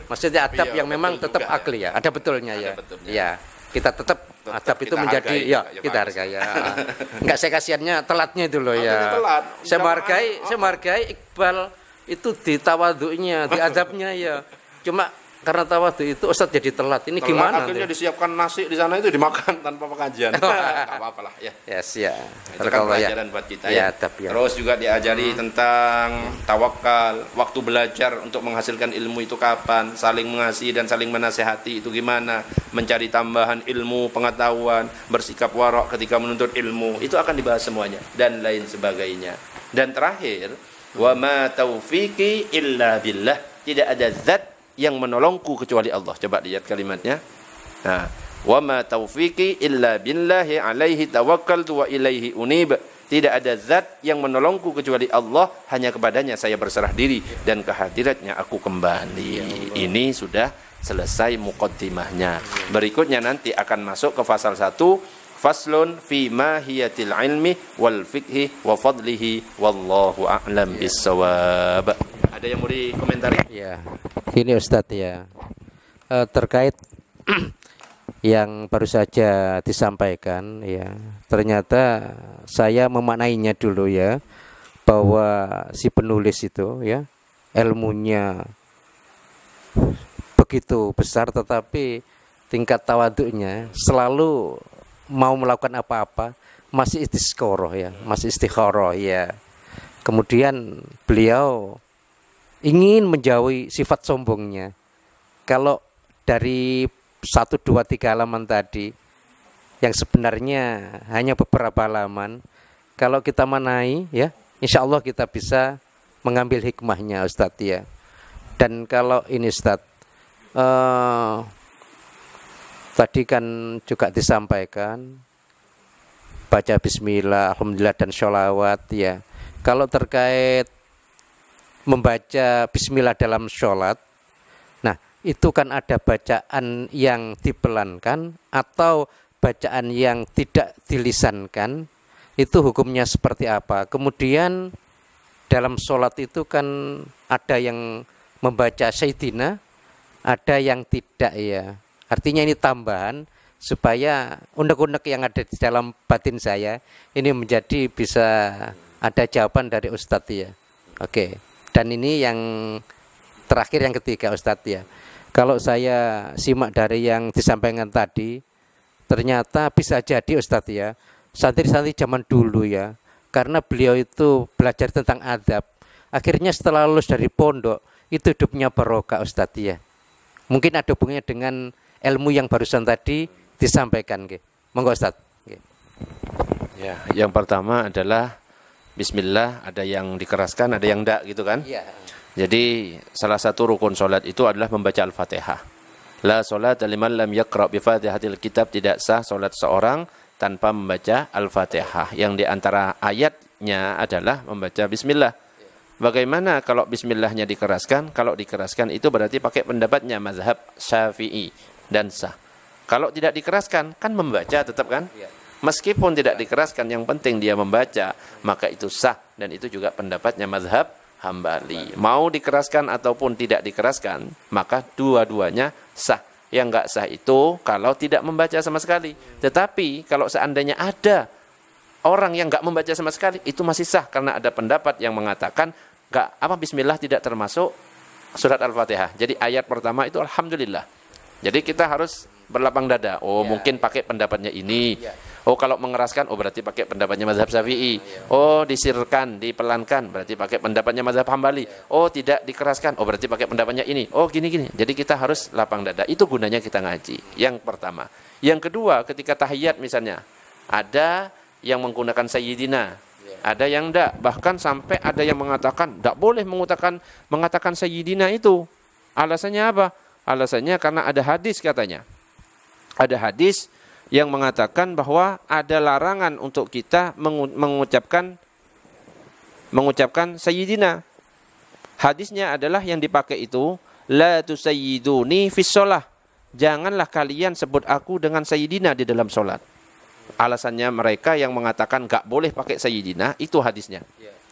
Maksudnya adab yang memang tetap akli ya. Ada betulnya ya. Ya. Kita tetap adab itu menjadi hargai, kita hargai ya. Enggak, saya kasihannya telatnya itu loh ya. Saya menghargai Iqbal itu di tawadhu'nya, di adabnya ya. Cuma karena tawadhu itu Ustadz jadi telat. Ini gimana? Akhirnya disiapkan nasi di sana itu dimakan tanpa pengajian. Enggak apa-apa lah ya. Ya. Itu kan pelajaran buat kita ya. Terus juga diajari tentang tawakal, waktu belajar untuk menghasilkan ilmu itu kapan, saling mengasihi dan saling menasehati itu gimana, mencari tambahan ilmu, pengetahuan, bersikap warok ketika menuntut ilmu, itu akan dibahas semuanya dan lain sebagainya. Dan terakhir, wa ma taufiqi illa billah, tidak ada zat yang menolongku kecuali Allah. Coba lihat kalimatnya. Nah, wa ma taufiqi illa billahi alaihi tawakkaltu wa ilaihi unib. Tidak ada zat yang menolongku kecuali Allah, hanya kepadanya saya berserah diri dan ke hadiratnya aku kembali. Ini sudah selesai muqaddimahnya. Berikutnya nanti akan masuk ke pasal 1, faslun fi mahiyatil ilmi wal fiqhi wa fadlihi wallahu a'lam bissawab. Ada yang mau dikomentari? Ya, ini Ustadz ya, terkait yang baru saja disampaikan ya, ternyata saya memaknainya dulu ya, bahwa si penulis itu ya ilmunya begitu besar, tetapi tingkat tawaduknya selalu mau melakukan apa-apa masih istisqoroh ya, masih istikharah ya. Kemudian beliau ingin menjauhi sifat sombongnya. Kalau dari 1, 2, 3 halaman tadi yang sebenarnya hanya beberapa halaman, kalau kita manai ya, insya Allah kita bisa mengambil hikmahnya Ustadz ya. Dan kalau ini Ustadz, tadi kan juga disampaikan baca bismillah, alhamdulillah dan sholawat ya. Kalau terkait membaca bismillah dalam sholat, nah itu kan ada bacaan yang dipelankan atau bacaan yang tidak dilisankan, itu hukumnya seperti apa? Kemudian dalam sholat itu kan ada yang membaca Sayyidina, ada yang tidak ya. Artinya ini tambahan supaya unek-unek yang ada di dalam batin saya ini menjadi bisa ada jawaban dari Ustadz ya. Oke. Dan ini yang terakhir, yang ketiga Ustadz ya. Kalau saya simak dari yang disampaikan tadi, ternyata bisa jadi Ustadz ya, santri-santri zaman dulu ya, karena beliau itu belajar tentang adab, akhirnya setelah lulus dari pondok itu hidupnya barokah Ustadz ya. Mungkin ada hubungannya dengan ilmu yang barusan tadi disampaikan. Monggo Ustaz. Ya, yang pertama adalah bismillah, ada yang dikeraskan, ada yang enggak gitu kan? Ya. Jadi salah satu rukun salat itu adalah membaca Al-Fatihah. La salata liman lam yaqra bi Fatihatil kitab, tidak sah salat seorang tanpa membaca Al-Fatihah. Yang di antara ayatnya adalah membaca bismillah. Bagaimana kalau bismillahnya dikeraskan? Kalau dikeraskan itu berarti pakai pendapatnya mazhab Syafi'i dan sah. Kalau tidak dikeraskan kan membaca tetap kan? Meskipun tidak dikeraskan, yang penting dia membaca, maka itu sah, dan itu juga pendapatnya mazhab Hambali. Mau dikeraskan ataupun tidak dikeraskan, maka dua-duanya sah. Yang enggak sah itu kalau tidak membaca sama sekali. Tetapi kalau seandainya ada orang yang enggak membaca sama sekali, itu masih sah, karena ada pendapat yang mengatakan bismillah tidak termasuk surat Al-Fatihah. Jadi ayat pertama itu alhamdulillah. Jadi kita harus berlapang dada. Oh, mungkin pakai pendapatnya ini. Oh, kalau mengeraskan, oh berarti pakai pendapatnya mazhab Syafi'i. Oh, disirkan, dipelankan, berarti pakai pendapatnya mazhab Hambali. Oh, tidak dikeraskan, oh berarti pakai pendapatnya ini. Oh, gini-gini. Jadi kita harus lapang dada. Itu gunanya kita ngaji. Yang pertama. Yang kedua, ketika tahiyat misalnya, ada yang menggunakan sayyidina, ada yang enggak. Bahkan sampai ada yang mengatakan enggak boleh mengatakan sayyidina itu. Alasannya apa? Alasannya karena ada hadis katanya. Ada hadis yang mengatakan bahwa ada larangan untuk kita mengucapkan sayyidina. Hadisnya adalah yang dipakai itu, la tusayyiduni fis shalah. Janganlah kalian sebut aku dengan sayyidina di dalam salat. Alasannya mereka yang mengatakan enggak boleh pakai sayyidina, itu hadisnya.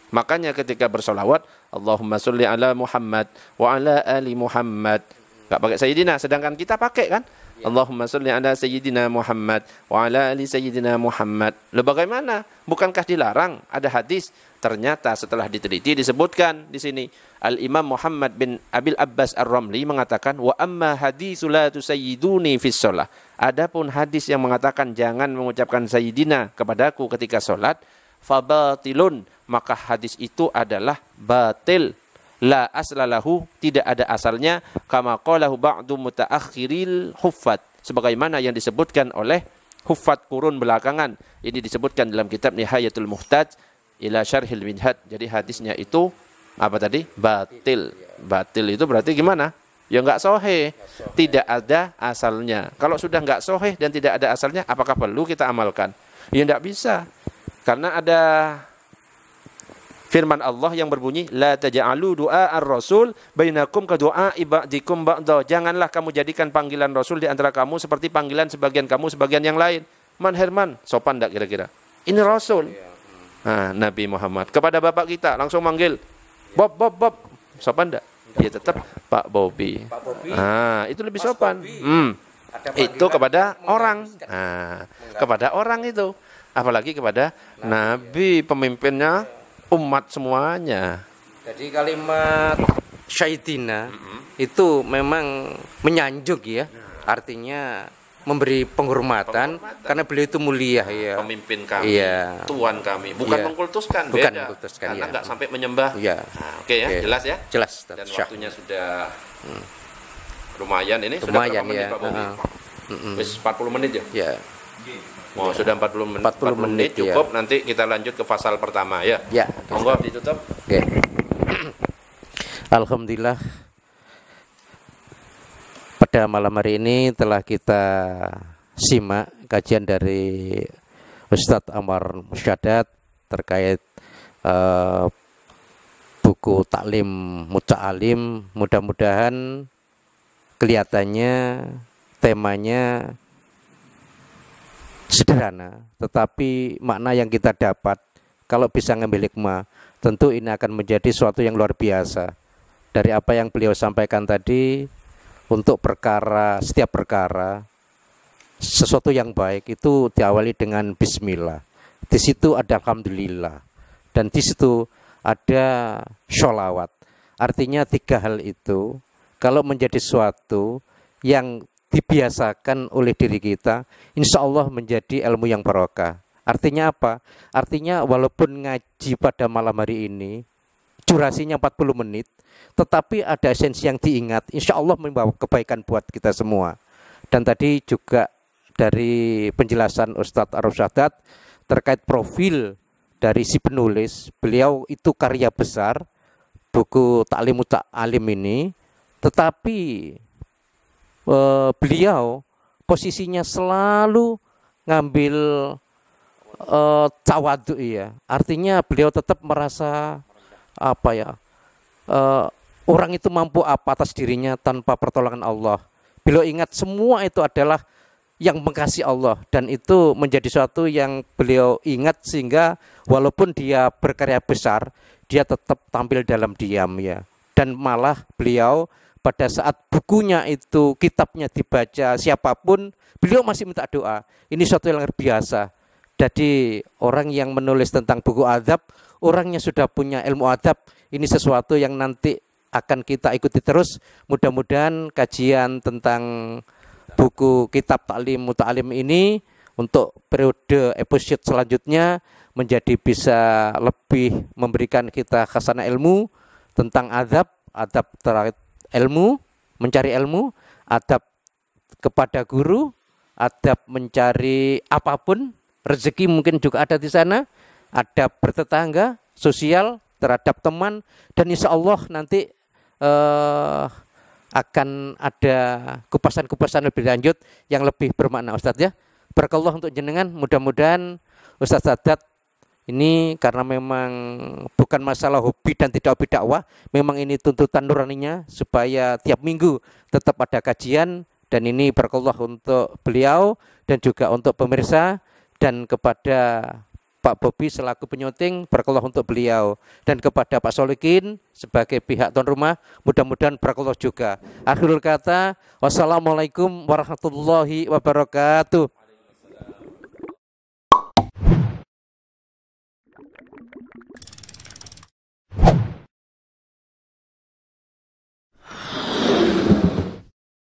Makanya ketika bersolawat, Allahumma sholli ala Muhammad wa ala ali Muhammad, enggak pakai sayyidina, sedangkan kita pakai kan? Allahumma sholli ala sayyidina Muhammad wa ala ali sayyidina Muhammad. Lalu bagaimana? Bukankah dilarang? Ada hadis. Ternyata setelah diteliti disebutkan di sini, Al-Imam Muhammad bin Abil Abbas Ar-Ramli mengatakan, wa amma hadisu la tusayyiduni fis shalah. Adapun hadis yang mengatakan jangan mengucapkan sayyidina kepadaku ketika salat, fabatilun, maka hadis itu adalah batil. La aslalahu, tidak ada asalnya, kama qalahu ba'du mutaakhiril huffat, sebagaimana yang disebutkan oleh huffat kurun belakangan. Ini disebutkan dalam kitab Nihayatul Muhtaj ila Syarhil Minhaj. Jadi hadisnya itu apa tadi? Batil. Batil itu berarti gimana? Ya enggak sahih. Tidak ada asalnya. Kalau sudah enggak sahih dan tidak ada asalnya, apakah perlu kita amalkan? Ya enggak bisa. Karena ada firman Allah yang berbunyi, la taj'alu du'a ar-rasul bainakum ka du'a ibadikum ba'da. Janganlah kamu jadikan panggilan Rasul di antara kamu seperti panggilan sebagian kamu sebagian yang lain. Man Herman, sopan enggak kira-kira? Ini Rasul. Nah, Nabi Muhammad kepada bapak kita langsung manggil, Bob, Bob, Bob. Sopan enggak? Dia tetap Pak Bobby. Nah, itu lebih sopan. Itu kepada orang. Nah, kepada orang itu. Apalagi kepada Nabi, pemimpinnya umat semuanya. Jadi kalimat Syaidina itu memang menyanjung ya. Artinya memberi penghormatan karena beliau itu mulia ya. Pemimpin kami, Tuhan kami, bukan mengkultuskan, bukan beda. Mengkultuskan, karena nggak sampai menyembah. Nah, oke ya, jelas ya. Jelas. Dan waktunya sudah lumayan ini, sudah berapa menit Pak Bobi? Wis 40 menit ya? Ya. Oh, sudah 40 menit cukup. Nanti kita lanjut ke pasal pertama ya. Ya. Monggo ditutup. Oke. Alhamdulillah. Pada malam hari ini telah kita simak kajian dari Ustadz Anwar Mursyadat terkait buku Taklim Muta'alim. Mudah-mudahan kelihatannya temanya sederhana, tetapi makna yang kita dapat kalau bisa ngambil hikmah, tentu ini akan menjadi suatu yang luar biasa. Dari apa yang beliau sampaikan tadi, untuk perkara, setiap perkara, sesuatu yang baik itu diawali dengan bismillah. Di situ ada alhamdulillah. Dan di situ ada sholawat. Artinya 3 hal itu, kalau menjadi suatu yang dibiasakan oleh diri kita, insya Allah menjadi ilmu yang barokah. Artinya apa? Artinya walaupun ngaji pada malam hari ini, durasinya 40 menit, tetapi ada esensi yang diingat, insya Allah membawa kebaikan buat kita semua. Dan tadi juga dari penjelasan Ustadz Ar-Rusyadat terkait profil dari si penulis, beliau itu karya besar, buku Taklim Muta'alim ini, tetapi beliau posisinya selalu ngambil tawadu ya. Artinya beliau tetap merasa apa ya, orang itu mampu apa atas dirinya tanpa pertolongan Allah. Beliau ingat semua itu adalah yang mengasihi Allah, dan itu menjadi suatu yang beliau ingat sehingga walaupun dia berkarya besar, dia tetap tampil dalam diam ya. Dan malah beliau pada saat bukunya itu, kitabnya dibaca siapapun, beliau masih minta doa. Ini suatu yang luar biasa. Jadi orang yang menulis tentang buku adab, orangnya sudah punya ilmu adab. Ini sesuatu yang nanti akan kita ikuti terus. Mudah-mudahan kajian tentang buku kitab Taklim Muta'alim ini untuk periode episode selanjutnya menjadi bisa lebih memberikan kita khasanah ilmu tentang adab, adab terkait ilmu, mencari ilmu, adab kepada guru, adab mencari apapun, rezeki mungkin juga ada di sana, adab bertetangga, sosial terhadap teman, dan insya Allah nanti akan ada kupasan-kupasan lebih lanjut yang lebih bermakna Ustadz ya. Barakallah untuk jenengan, mudah-mudahan Ustadz Sadat ini karena memang bukan masalah hobi dan tidak hobi dakwah, memang ini tuntutan nuraninya supaya tiap minggu tetap ada kajian, dan ini barakallah untuk beliau dan juga untuk pemirsa, dan kepada Pak Bobby selaku penyunting, barakallah untuk beliau, dan kepada Pak Solikin sebagai pihak tuan rumah, mudah-mudahan barakallah juga. Akhirul kata, wassalamualaikum warahmatullahi wabarakatuh.